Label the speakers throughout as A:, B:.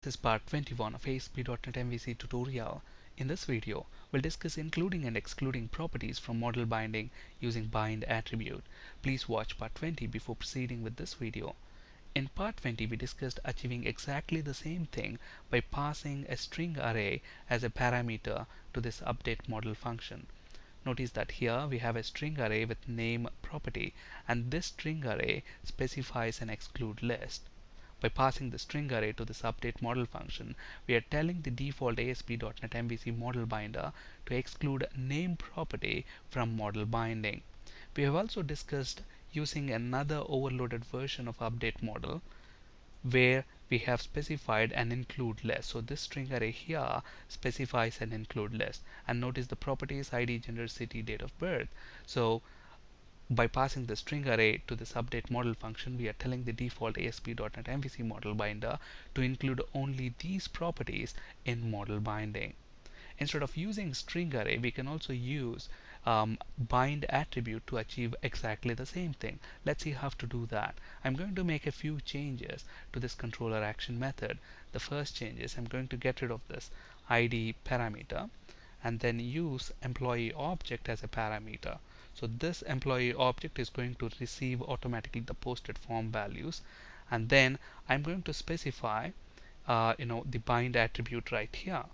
A: This is part 21 of ASP.NET MVC tutorial. In this video, we'll discuss including and excluding properties from model binding using bind attribute. Please watch part 20 before proceeding with this video. In part 20, we discussed achieving exactly the same thing by passing a string array as a parameter to this update model function. Notice that here we have a string array with name property, and this string array specifies an exclude list. By passing the string array to this update model function, we are telling the default ASP.NET MVC model binder to exclude name property from model binding. We have also discussed using another overloaded version of update model where we have specified an include list. So this string array here specifies an include list, and notice the properties ID, gender, city, date of birth. So by passing the string array to this update model function, we are telling the default ASP.NET MVC model binder to include only these properties in model binding. Instead of using string array, we can also use bind attribute to achieve exactly the same thing. Let's see how to do that. I'm going to make a few changes to this controller action method. The first change is I'm going to get rid of this ID parameter and then use employee object as a parameter. So this employee object is going to receive automatically the posted form values, and then I'm going to specify the bind attribute right here.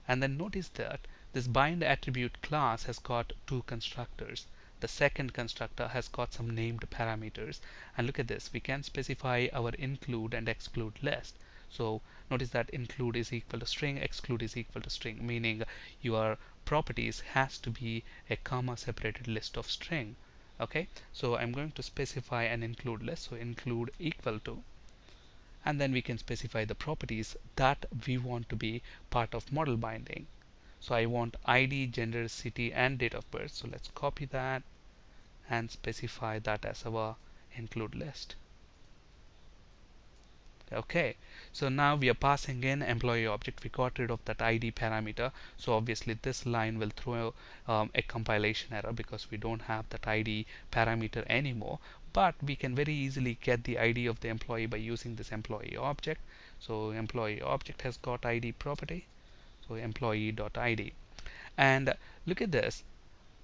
A: And then notice that this bind attribute class has got two constructors. The second constructor has got some named parameters, and look at this, we can specify our include and exclude list. So notice that include is equal to string, exclude is equal to string, meaning your properties has to be a comma separated list of string. Okay, so I'm going to specify an include list, so include equal to, and then we can specify the properties that we want to be part of model binding. So I want ID, gender, city, and date of birth. So let's copy that and specify that as our include list. Okay, so now we are passing in employee object. We got rid of that ID parameter, so obviously this line will throw a compilation error because we don't have that ID parameter anymore. But we can very easily get the ID of the employee by using this employee object. So employee object has got ID property, so employee.id. And look at this,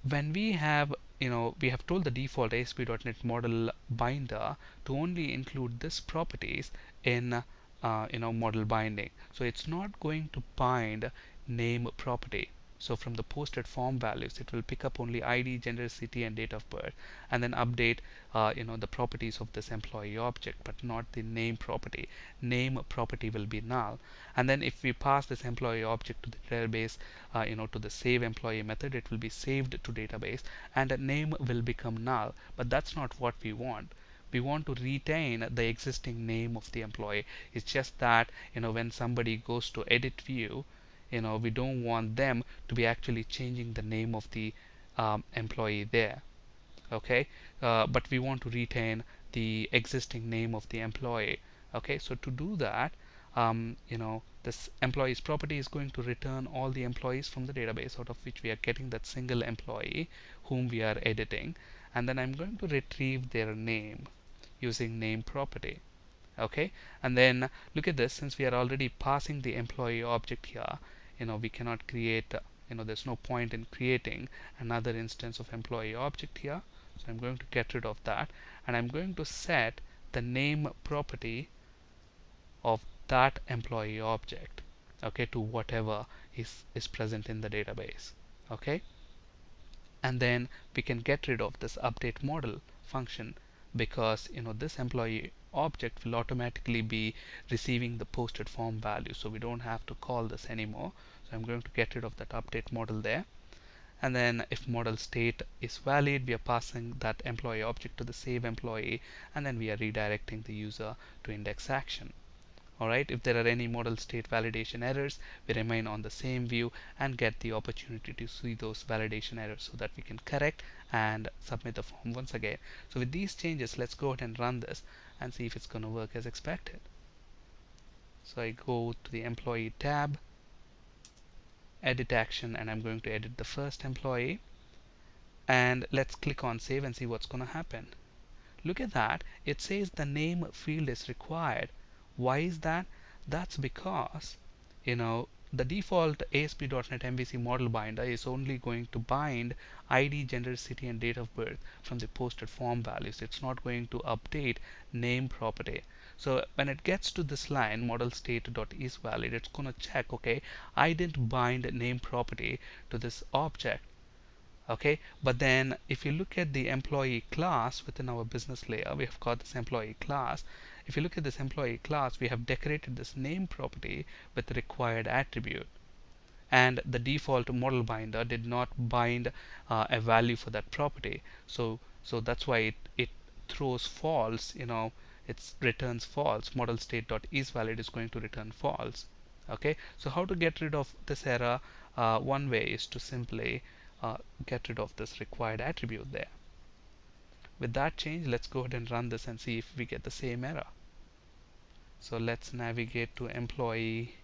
A: when we have we have told the default ASP.NET model binder to only include this properties in model binding. So it's not going to bind name property. So from the posted form values, it will pick up only ID, gender, city, and date of birth, and then update the properties of this employee object, but not the name property. Name property will be null. And then if we pass this employee object to the database, to the save employee method, it will be saved to database, and a name will become null. But that's not what we want. We want to retain the existing name of the employee. It's just that when somebody goes to edit view, we don't want them to be actually changing the name of the employee there. Okay, but we want to retain the existing name of the employee. Okay, so to do that, this employees property is going to return all the employees from the database, out of which we are getting that single employee whom we are editing, and then I'm going to retrieve their name using name property. Okay, and then look at this, since we are already passing the employee object here, we cannot create there's no point in creating another instance of employee object here. So I'm going to get rid of that, and I'm going to set the name property of that employee object, okay, to whatever is present in the database. Okay, and then we can get rid of this update model function, because this employee object will automatically be receiving the posted form value, so we don't have to call this anymore. So I'm going to get rid of that update model there, and then if model state is valid, we are passing that employee object to the save employee, and then we are redirecting the user to index action. Alright, if there are any model state validation errors, we remain on the same view and get the opportunity to see those validation errors so that we can correct and submit the form once again. So with these changes, let's go ahead and run this and see if it's going to work as expected. So I go to the employee tab, edit action, and I'm going to edit the first employee, and let's click on save and see what's going to happen. Look at that, it says the name field is required. Why is that? That's because, the default ASP.NET MVC model binder is only going to bind ID, gender, city, and date of birth from the posted form values. It's not going to update name property. So when it gets to this line, model state.isValid, it's going to check, okay, I didn't bind name property to this object. Okay, but then if you look at the employee class within our business layer, we have got this employee class. If you look at this employee class, we have decorated this name property with the required attribute, and the default model binder did not bind a value for that property. So that's why it throws false. It returns false. Model state.isValid is going to return false. Okay, so how to get rid of this error? One way is to simply get rid of this required attribute there. With that change, let's go ahead and run this and see if we get the same error. So let's navigate to employee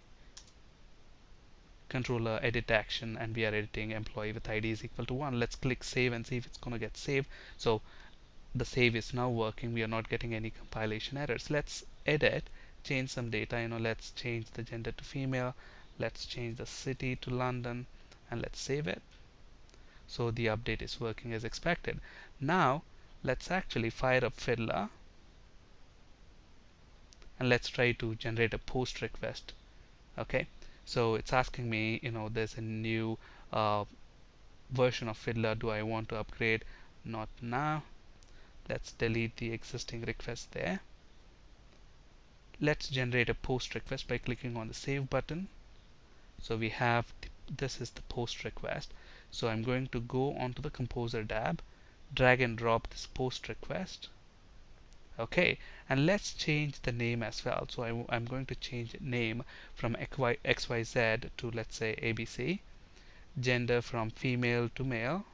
A: controller edit action, and we are editing employee with ID is equal to 1. Let's click save and see if it's going to get saved. So the save is now working. We are not getting any compilation errors. Let's edit, change some data. Let's change the gender to female. Let's change the city to London, and let's save it. So the update is working as expected. Now let's actually fire up Fiddler, and let's try to generate a post request. Okay, so it's asking me, there's a new version of Fiddler. Do I want to upgrade? Not now. Let's delete the existing request there. Let's generate a post request by clicking on the save button. So we have this is the post request. So I'm going to go onto the Composer tab, drag and drop this post request. Okay, and let's change the name as well. So I'm going to change name from XYZ to, let's say, ABC, gender from female to male,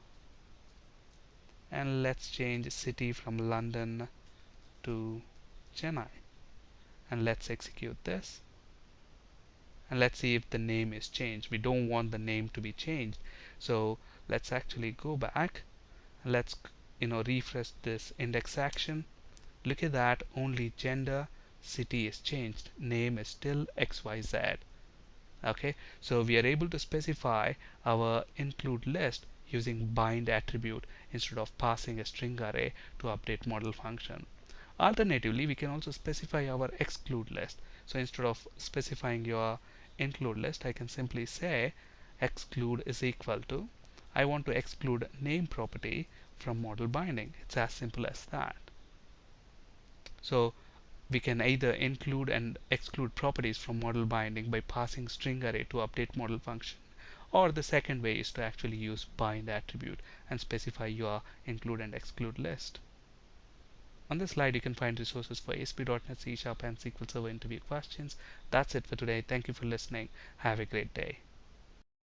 A: and let's change city from London to Chennai, and let's execute this, and let's see if the name is changed. We don't want the name to be changed, so let's actually go back and let's refresh this index action. Look at that, only gender, city is changed, name is still XYZ. Okay, so we are able to specify our include list using bind attribute instead of passing a string array to update model function. Alternatively, we can also specify our exclude list. So instead of specifying your include list, I can simply say exclude is equal to, I want to exclude name property from model binding. It's as simple as that. So we can either include and exclude properties from model binding by passing string array to update model function, or the second way is to actually use bind attribute and specify your include and exclude list. On this slide, you can find resources for ASP.NET, C# and SQL Server interview questions. That's it for today. Thank you for listening. Have a great day.